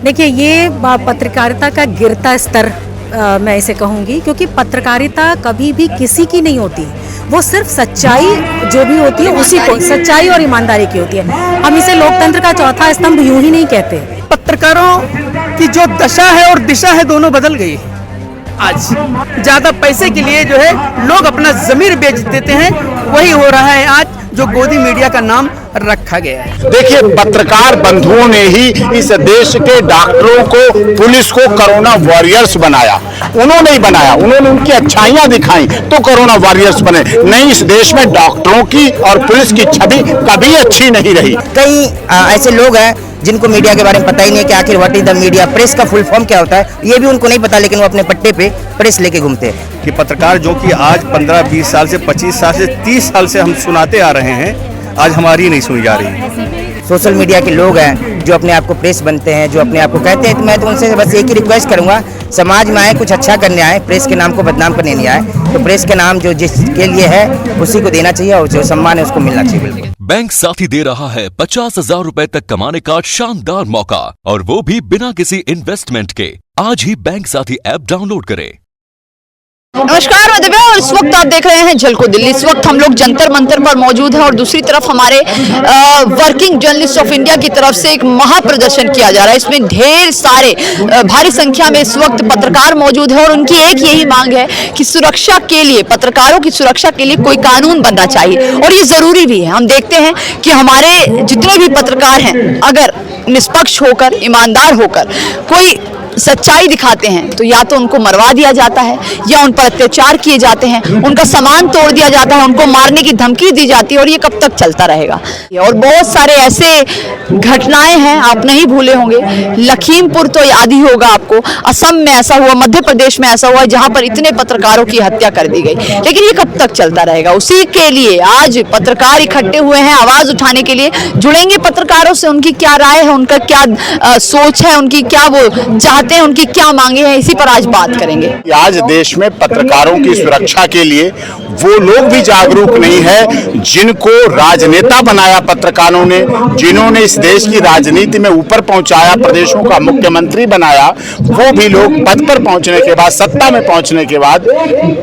देखिए, ये पत्रकारिता का गिरता स्तर मैं इसे कहूँगी, क्योंकि पत्रकारिता कभी भी किसी की नहीं होती। वो सिर्फ सच्चाई जो भी होती है उसी को, सच्चाई और ईमानदारी की होती है। हम इसे लोकतंत्र का चौथा स्तंभ यूं ही नहीं कहते। पत्रकारों की जो दशा है और दिशा है दोनों बदल गई। आज ज्यादा पैसे के लिए जो है लोग अपना जमीर बेच देते हैं, वही हो रहा है आज जो गोदी मीडिया का नाम रखा गया है। देखिए, पत्रकार बंधुओं ने ही इस देश के डॉक्टरों को, पुलिस को कोरोना वॉरियर्स बनाया। उन्होंने ही बनाया, उन्होंने उनकी अच्छाइयां दिखाई तो कोरोना वॉरियर्स बने। नहीं, इस देश में डॉक्टरों की और पुलिस की छवि कभी अच्छी नहीं रही। कई ऐसे लोग हैं जिनको मीडिया के बारे में पता ही नहीं है कि आखिर what is the media, press का फुल फॉर्म क्या होता है, ये भी उनको नहीं पता, लेकिन वो अपने पट्टे पे प्रेस लेके घूमते हैं। कि पत्रकार जो कि आज 15-20 साल से 25 साल से 30 साल से हम सुनाते आ रहे हैं, आज हमारी नहीं सुनी जा रही। सोशल मीडिया के लोग हैं जो अपने आप को प्रेस बनते हैं, जो अपने आप को कहते हैं, तो मैं तो उनसे बस एक ही रिक्वेस्ट करूंगा, समाज में आए, कुछ अच्छा करने आए, प्रेस के नाम को बदनाम करने नहीं आए। तो प्रेस के नाम जो जिसके लिए है उसी को देना चाहिए, और जो सम्मान है उसको मिलना चाहिए। बिल्कुल। बैंक साथी दे रहा है 50,000 रुपए तक कमाने का शानदार मौका, और वो भी बिना किसी इन्वेस्टमेंट के। आज ही बैंक साथी ऐप डाउनलोड करें। नमस्कार, मैं दिव्या और इस वक्त आप देख रहे हैं झलको दिल्ली। इस वक्त हम लोग जंतर मंतर पर मौजूद हैं और दूसरी तरफ हमारे वर्किंग जर्नलिस्ट ऑफ इंडिया की तरफ से एक महाप्रदर्शन किया जा रहा है। इसमें ढेर सारे भारी संख्या में इस वक्त पत्रकार मौजूद है और उनकी एक यही मांग है कि सुरक्षा के लिए, पत्रकारों की सुरक्षा के लिए कोई कानून बनना चाहिए, और ये जरूरी भी है। हम देखते हैं कि हमारे जितने भी पत्रकार हैं, अगर निष्पक्ष होकर, ईमानदार होकर कोई सच्चाई दिखाते हैं तो या तो उनको मरवा दिया जाता है, या उन पर अत्याचार किए जाते हैं, उनका सामान तोड़ दिया जाता है, उनको मारने की धमकी दी जाती है, और ये कब तक चलता रहेगा। और बहुत सारे ऐसे घटनाएं हैं, आप नहीं भूले होंगे। लखीमपुर तो याद ही होगा आपको, असम में ऐसा हुआ, मध्य प्रदेश में ऐसा हुआ, जहां पर इतने पत्रकारों की हत्या कर दी गई। लेकिन ये कब तक चलता रहेगा? उसी के लिए आज पत्रकार इकट्ठे हुए हैं आवाज उठाने के लिए। जुड़ेंगे पत्रकारों से, उनकी क्या राय है, उनका क्या सोच है, उनकी क्या वो चाहते हैं, उनकी क्या मांगे हैं, इसी पर आज बात करेंगे। आज देश में पत्रकारों की सुरक्षा के लिए वो लोग भी जागरूक नहीं है जिनको राजनेता बनाया पत्रकारों ने, जिन्होंने इस देश की राजनीति में ऊपर पहुंचाया, प्रदेशों का मुख्यमंत्री बनाया। वो भी लोग पद पर पहुंचने के बाद, सत्ता में पहुंचने के बाद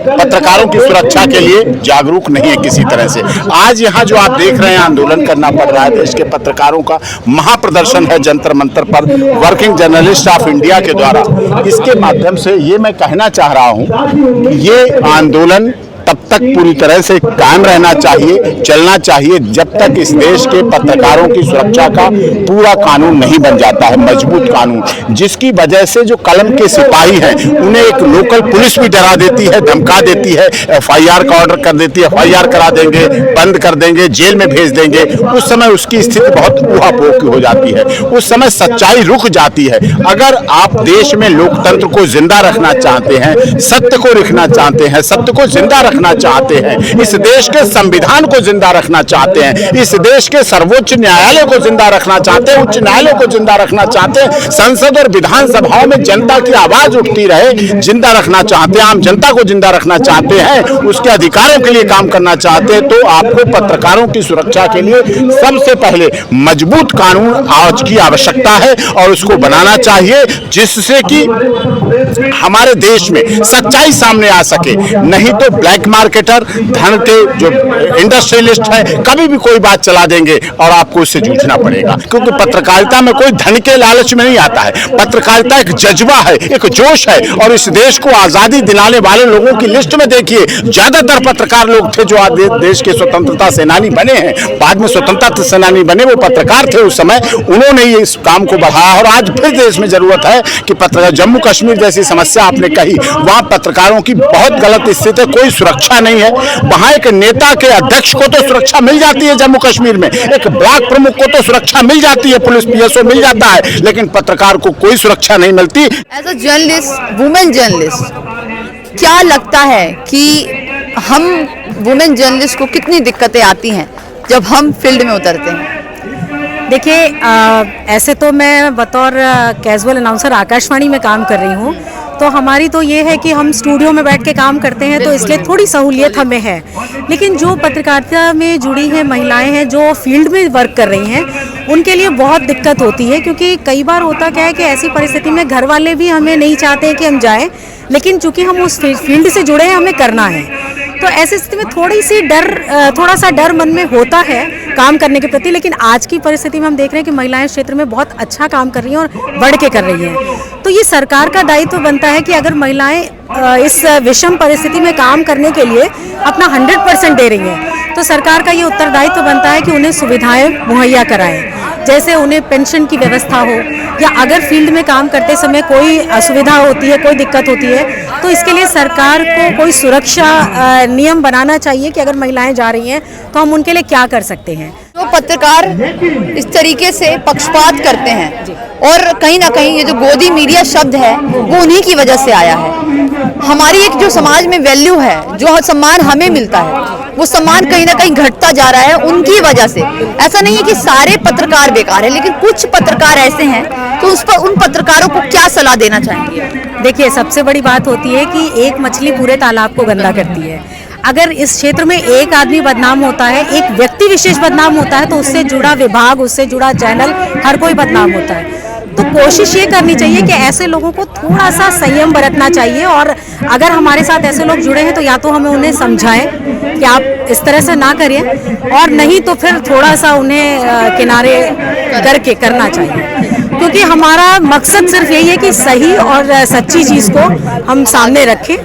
पत्रकारों की सुरक्षा के लिए जागरूक नहीं है किसी तरह से। आज यहाँ जो आप देख रहे हैं, आंदोलन करना पड़ रहा है, देश के पत्रकारों का महाप्रदर्शन है जंतर मंतर पर वर्किंग जर्नलिस्ट ऑफ इंडिया के द्वारा। इसके माध्यम से ये मैं कहना चाह रहा हूं, ये आंदोलन तब तक पूरी तरह से कायम रहना चाहिए, चलना चाहिए, जब तक इस देश के पत्रकारों की सुरक्षा का पूरा कानून नहीं बन जाता है, मजबूत कानून, जिसकी वजह से जो कलम के सिपाही हैं उन्हें एक लोकल पुलिस भी डरा देती है, धमका देती है, FIR का ऑर्डर कर देती है, FIR करा देंगे, बंद कर देंगे, जेल में भेज देंगे। उस समय उसकी स्थिति बहुत ऊहापोह की हो जाती है, उस समय सच्चाई रुक जाती है। अगर आप देश में लोकतंत्र को जिंदा रखना चाहते हैं, सत्य को रखना चाहते हैं, सत्य को जिंदा रखना चाहते हैं, इस देश के संविधान को जिंदा रखना चाहते हैं, इस देश के सर्वोच्च न्यायालय को जिंदा रखना चाहते हैं, उच्च न्यायालय को जिंदा रखना चाहते हैं, संसद और विधानसभाओं में जनता की आवाज उठती रहे, जिंदा रखना चाहते हैं, आम जनता को जिंदा रखना चाहते हैं, उसके अधिकारों के लिए काम करना चाहते हैं, तो आपको पत्रकारों की सुरक्षा के लिए सबसे पहले मजबूत कानून आज की आवश्यकता है और उसको बनाना चाहिए, जिससे कि हमारे देश में सच्चाई सामने आ सके। नहीं तो ब्लैक मार्केटर, धन के जो इंडस्ट्रियलिस्ट है, कभी भी कोई बात चला देंगे और आपको उससे जूझना पड़ेगा। क्योंकि पत्रकारिता में कोई धन के लालच में नहीं आता है, पत्रकारिता एक जज्बा है, एक जोश है। और इस देश को आजादी दिलाने वाले लोगों की लिस्ट में देखिए, ज्यादातर पत्रकार लोग थे जो आज देश के स्वतंत्रता सेनानी बने हैं, बाद में स्वतंत्रता सेनानी बने, वो पत्रकार थे उस समय, उन्होंने ही इस काम को बढ़ाया। और आज फिर देश में जरूरत है कि पत्रकार, जम्मू कश्मीर जैसी समस्या आपने कही, वहां पत्रकारों की बहुत गलत स्थिति है, कोई सुरक्षा नहीं है। वहां एक नेता के अध्यक्ष को तो सुरक्षा मिल जाती है जम्मू कश्मीर में, एक ब्लॉक प्रमुख को तो सुरक्षा मिल जाती है, पुलिस PSO मिल जाता है, लेकिन पत्रकार को कोई सुरक्षा नहीं मिलती। As a journalist, women journalist, क्या लगता है कि हम वुमेन जर्नलिस्ट को कितनी दिक्कतें आती हैं जब हम फील्ड में उतरते हैं? देखिए, ऐसे तो मैं बतौर कैजुअल अनाउंसर आकाशवाणी में काम कर रही हूँ, तो हमारी तो ये है कि हम स्टूडियो में बैठ के काम करते हैं, तो इसलिए थोड़ी सहूलियत हमें है। लेकिन जो पत्रकारिता में जुड़ी हैं महिलाएं हैं, जो फील्ड में वर्क कर रही हैं, उनके लिए बहुत दिक्कत होती है, क्योंकि कई बार होता क्या है कि ऐसी परिस्थिति में घर वाले भी हमें नहीं चाहते हैं कि हम जाएं, लेकिन चूंकि हम उस फील्ड से जुड़े हैं, हमें करना है। तो ऐसी स्थिति में थोड़ा सा डर मन में होता है काम करने के प्रति। लेकिन आज की परिस्थिति में हम देख रहे हैं कि महिलाएं इस क्षेत्र में बहुत अच्छा काम कर रही हैं और बढ़ के कर रही हैं। तो ये सरकार का दायित्व बनता है कि अगर महिलाएं इस विषम परिस्थिति में काम करने के लिए अपना 100% दे रही हैं, तो सरकार का ये उत्तरदायित्व बनता है कि उन्हें सुविधाएं मुहैया कराएं, जैसे उन्हें पेंशन की व्यवस्था हो, या अगर फील्ड में काम करते समय कोई असुविधा होती है, कोई दिक्कत होती है, तो इसके लिए सरकार को कोई सुरक्षा नियम बनाना चाहिए कि अगर महिलाएं जा रही हैं तो हम उनके लिए क्या कर सकते हैं। तो पत्रकार इस तरीके से पक्षपात करते हैं, और कहीं ना कहीं ये जो गोदी मीडिया शब्द है वो उन्हीं की वजह से आया है। हमारी एक जो समाज में वैल्यू है, जो सम्मान हमें मिलता है, वो सम्मान कहीं ना कहीं घटता जा रहा है उनकी वजह से। ऐसा नहीं है कि सारे पत्रकार बेकार है, लेकिन कुछ पत्रकार ऐसे हैं, तो उस पर उन पत्रकारों को क्या सलाह देना चाहेंगे? देखिए, सबसे बड़ी बात होती है कि एक मछली पूरे तालाब को गंदा करती है। अगर इस क्षेत्र में एक आदमी बदनाम होता है, एक व्यक्ति विशेष बदनाम होता है, तो उससे जुड़ा विभाग, उससे जुड़ा चैनल, हर कोई बदनाम होता है। तो कोशिश ये करनी चाहिए कि ऐसे लोगों को थोड़ा सा संयम बरतना चाहिए, और अगर हमारे साथ ऐसे लोग जुड़े हैं तो या तो हमें उन्हें समझाएं कि आप इस तरह से ना करें, और नहीं तो फिर थोड़ा सा उन्हें किनारे करके करना चाहिए, क्योंकि हमारा मकसद सिर्फ यही है कि सही और सच्ची चीज़ को हम सामने रखें।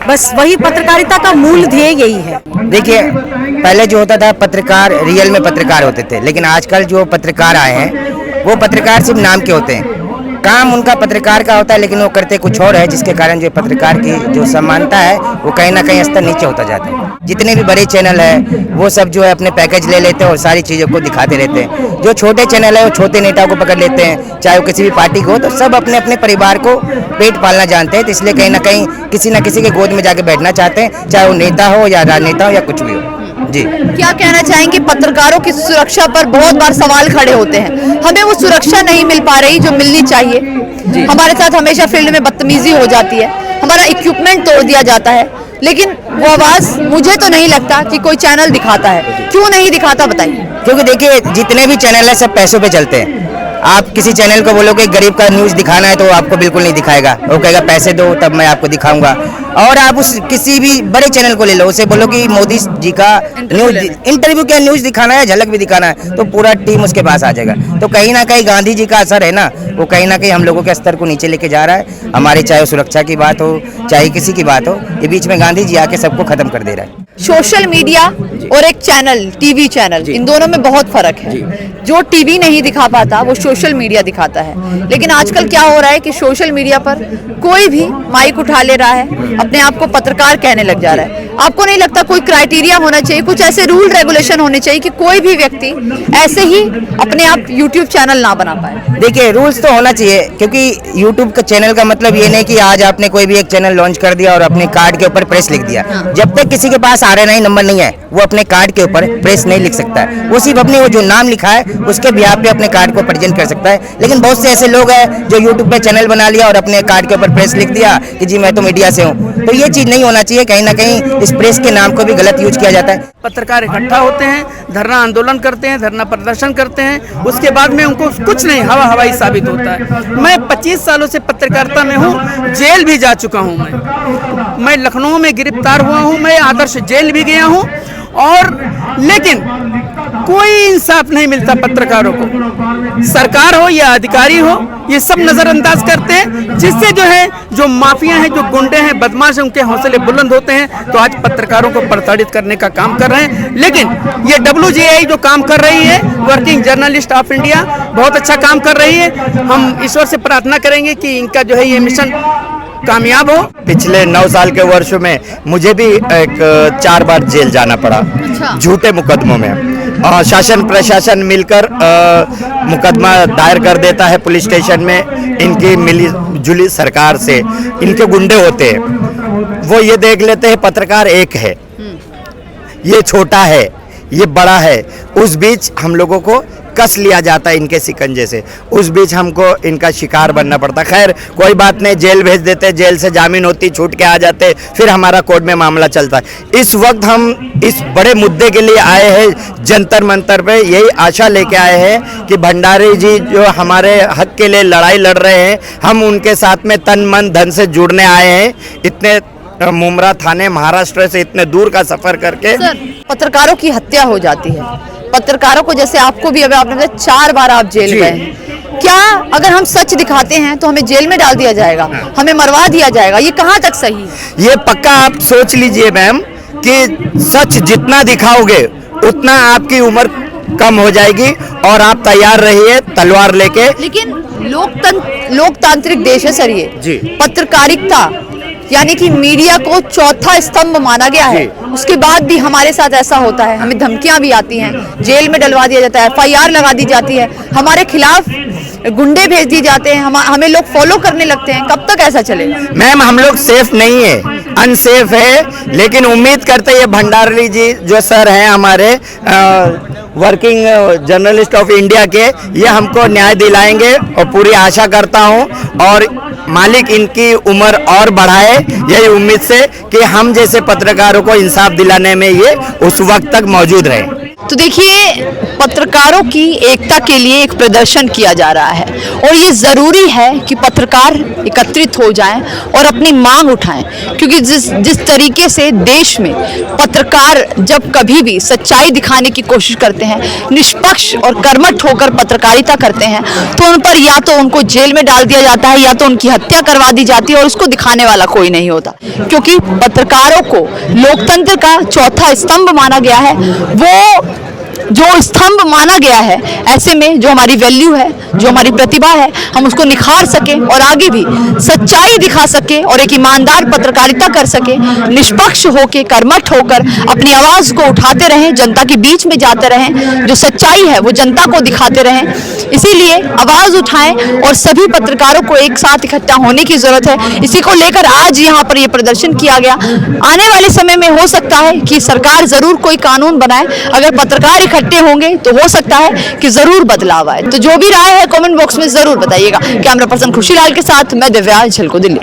बस वही पत्रकारिता का मूल ध्येय यही है। देखिए, पहले जो होता था पत्रकार रियल में पत्रकार होते थे, लेकिन आजकल जो पत्रकार आए हैं वो पत्रकार सिर्फ नाम के होते हैं। काम उनका पत्रकार का होता है, लेकिन वो करते कुछ और है, जिसके कारण जो पत्रकार की जो समानता है वो कहीं ना कहीं स्तर नीचे होता जाता है। जितने भी बड़े चैनल है वो सब जो है अपने पैकेज ले लेते हैं और सारी चीज़ों को दिखाते रहते हैं। जो छोटे चैनल है वो छोटे नेताओं को पकड़ लेते हैं, चाहे वो किसी भी पार्टी को हो, तो सब अपने अपने परिवार को पेट पालना जानते हैं। तो इसलिए कहीं ना किसी के गोद में जाके बैठना चाहते हैं, चाहे वो नेता हो या राजनेता हो या कुछ भी हो। जी, क्या कहना चाहेंगे? पत्रकारों की सुरक्षा पर बहुत बार सवाल खड़े होते हैं, हमें वो सुरक्षा नहीं मिल पा रही जो मिलनी चाहिए। हमारे साथ हमेशा फील्ड में बदतमीजी हो जाती है, हमारा इक्विपमेंट तोड़ दिया जाता है, लेकिन वो आवाज मुझे तो नहीं लगता कि कोई चैनल दिखाता है। क्यों नहीं दिखाता, बताइए? क्योंकि देखिए, जितने भी चैनल है सब पैसों पे चलते हैं। आप किसी चैनल को बोलोगे गरीब का न्यूज़ दिखाना है तो आपको बिल्कुल नहीं दिखाएगा, वो कहेगा पैसे दो तब मैं आपको दिखाऊंगा। और आप उस किसी भी बड़े चैनल को ले लो, उसे बोलो कि मोदी जी का न्यूज़ इंटरव्यू क्या न्यूज़ दिखाना है, झलक भी दिखाना है, तो पूरा टीम उसके पास आ जाएगा। तो कहीं ना कहीं गांधी जी का असर है ना, वो कहीं ना कहीं हम लोगों के स्तर को नीचे लेके जा रहा है। हमारे चाहे सुरक्षा की बात हो, चाहे किसी की बात हो, ये बीच में गांधी जी आके सबको खत्म कर दे रहा है। सोशल मीडिया और एक चैनल, टीवी चैनल, इन दोनों में बहुत फर्क है। जो टीवी नहीं दिखा पाता वो सोशल मीडिया दिखाता है। लेकिन आजकल क्या हो रहा है कि सोशल मीडिया पर कोई भी माइक उठा ले रहा है, अपने आप को पत्रकार कहने लग जा रहा है। आपको नहीं लगता कोई क्राइटेरिया होना चाहिए, कुछ ऐसे रूल रेगुलेशन होने चाहिए कि कोई भी व्यक्ति ऐसे ही अपने आप यूट्यूब चैनल ना बना पाए? देखिए, रूल्स तो होना चाहिए, क्योंकि यूट्यूब का चैनल का मतलब ये नहीं कि आज आपने कोई भी एक चैनल लॉन्च कर दिया और अपने कार्ड के ऊपर प्रेस लिख दिया। जब तक किसी के पास RNI नंबर नहीं है, वो अपने कार्ड के ऊपर प्रेस नहीं लिख सकता है। वो सिर्फ अपने वो जो नाम लिखा है उसके बिहार पे अपने कार्ड को प्रेजेंट कर सकता है। लेकिन बहुत से ऐसे लोग हैं जो यूट्यूब पे चैनल बना लिया और अपने कार्ड के ऊपर प्रेस लिख दिया कि जी मैं तो मीडिया से हूँ। तो ये चीज़ नहीं होना चाहिए। कहीं ना कहीं इस प्रेस के नाम को भी गलत यूज किया जाता है। पत्रकार इकट्ठा होते हैं, धरना आंदोलन करते हैं, धरना प्रदर्शन करते हैं, उसके बाद में उनको कुछ नहीं, हवाई साबित होता है। मैं 25 सालों से पत्रकारिता में हूँ, जेल भी जा चुका हूँ। मैं लखनऊ में गिरफ्तार हुआ हूँ, मैं आदर्श जेल भी गया हूँ, और लेकिन कोई इंसाफ नहीं मिलता पत्रकारों को। सरकार हो या अधिकारी हो, ये सब नजरअंदाज करते हैं, जिससे जो माफिया हैं, जो गुंडे हैं, बदमाश हैं, उनके हौसले बुलंद होते हैं। तो आज पत्रकारों को प्रताड़ित करने का काम कर रहे हैं। लेकिन ये WJI जो काम कर रही है, वर्किंग जर्नलिस्ट ऑफ इंडिया, बहुत अच्छा काम कर रही है। हम ईश्वर से प्रार्थना करेंगे कि इनका ये मिशन कामयाब हो। पिछले 9 साल के वर्षों में मुझे भी 4 बार जेल जाना पड़ा, झूठे मुकदमों में। शासन प्रशासन मिलकर मुकदमा दायर कर देता है पुलिस स्टेशन में, इनकी मिली जुली सरकार से, इनके गुंडे होते हैं, वो ये देख लेते हैं पत्रकार एक है, ये छोटा है, ये बड़ा है। उस बीच हम लोगों को कस लिया जाता है इनके शिकंजे से, उस बीच हमको इनका शिकार बनना पड़ता। खैर कोई बात नहीं, जेल भेज देते, जेल से जामीन होती, छूट के आ जाते, फिर हमारा कोर्ट में मामला चलता है। इस वक्त हम इस बड़े मुद्दे के लिए आए हैं जंतर मंतर पे, यही आशा लेके आए हैं कि भंडारी जी जो हमारे हक के लिए लड़ाई लड़ रहे हैं, हम उनके साथ में तन मन धन से जुड़ने आए हैं। इतने मुमरा थाने महाराष्ट्र से इतने दूर का सफर करके। सर, पत्रकारों की हत्या हो जाती है, पत्रकारों को, जैसे आपको भी, अभी आपने बताया 4 बार आप जेल गए हैं, क्या अगर हम सच दिखाते हैं तो हमें जेल में डाल दिया जाएगा, हमें मरवा दिया जाएगा? ये कहाँ तक सही है? ये पक्का आप सोच लीजिए मैम कि सच जितना दिखाओगे उतना आपकी उम्र कम हो जाएगी, और आप तैयार रहिए तलवार लेके। लेकिन लोकतांत्रिक देश है सर ये जी। पत्रकारिता यानी कि मीडिया को चौथा स्तंभ माना गया है, उसके बाद भी हमारे साथ ऐसा होता है, हमें धमकियां भी आती हैं, जेल में डलवा दिया जाता है, FIR लगा दी जाती है, हमारे खिलाफ गुंडे भेज दिए जाते हैं, हमें लोग फॉलो करने लगते हैं। कब तक ऐसा चलेगा? मैम हम लोग सेफ नहीं है, अनसेफ है, लेकिन उम्मीद करते हैं भंडारी जी जो सर हैं हमारे वर्किंग जर्नलिस्ट ऑफ इंडिया के, ये हमको न्याय दिलाएंगे और पूरी आशा करता हूं, और मालिक इनकी उम्र और बढ़ाए, यही उम्मीद से कि हम जैसे पत्रकारों को इंसाफ दिलाने में ये उस वक्त तक मौजूद रहे। तो देखिए, पत्रकारों की एकता के लिए एक प्रदर्शन किया जा रहा है, और ये ज़रूरी है कि पत्रकार एकत्रित हो जाएं और अपनी मांग उठाएं, क्योंकि जिस तरीके से देश में पत्रकार जब कभी भी सच्चाई दिखाने की कोशिश करते हैं, निष्पक्ष और कर्मठ होकर पत्रकारिता करते हैं, तो उन पर या तो उनको जेल में डाल दिया जाता है या तो उनकी हत्या करवा दी जाती है, और उसको दिखाने वाला कोई नहीं होता, क्योंकि पत्रकारों को लोकतंत्र का चौथा स्तंभ माना गया है। वो जो स्तंभ माना गया है, ऐसे में जो हमारी वैल्यू है, जो हमारी प्रतिभा है, हम उसको निखार सके और आगे भी सच्चाई दिखा सके और एक ईमानदार पत्रकारिता कर सके, निष्पक्ष होकर, कर्मठ होकर अपनी आवाज़ को उठाते रहें, जनता के बीच में जाते रहें, जो सच्चाई है वो जनता को दिखाते रहें। इसीलिए आवाज़ उठाएं और सभी पत्रकारों को एक साथ इकट्ठा होने की ज़रूरत है। इसी को लेकर आज यहाँ पर ये प्रदर्शन किया गया। आने वाले समय में हो सकता है कि सरकार ज़रूर कोई कानून बनाए, अगर पत्रकार इकट्ठे होंगे तो हो सकता है कि जरूर बदलाव आए। तो जो भी राय है कमेंट बॉक्स में जरूर बताइएगा। कैमरा पर्सन खुशीलाल के साथ मैं दिव्या, झलको दिल्ली।